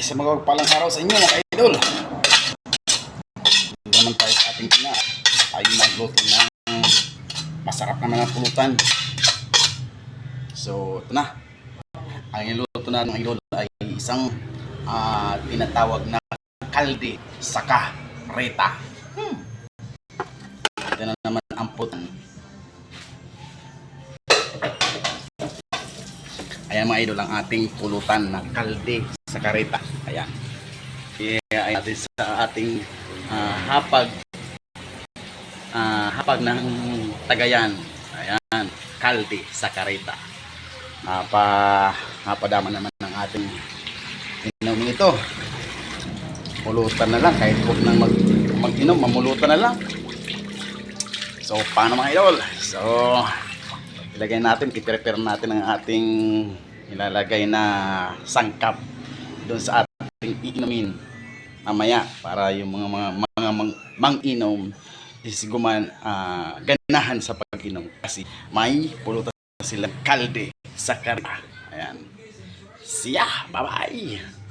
Isang magpalang araw sa inyo mga idol. Dito naman tayo sa ating tina. Tayo magluto ng masarap naman ang pulutan. So ito na. Ang iluto na ng idol ay isang tinatawag na kalde saka reta. Ito na naman ang pulutan. Ayan mga idol ang ating pulutan na kalde sa kareta. Ayan. Ayan natin sa ating hapag ng Tagayan. Ayan, kalde sa kareta. Napadama naman ng ating inumin ito. Pulutan na lang kahit huwag nang mag-inom, mamulutan na lang. So paano mga idol? So ilagay natin, i-prepare natin ang ating ilalagay na sangkap doon sa ating iinumin mamaya para yung mga mang-inom is ganahan sa pag-inom kasi may pulutan silang kalde sa kareta. Ayan. Siya, bye-bye!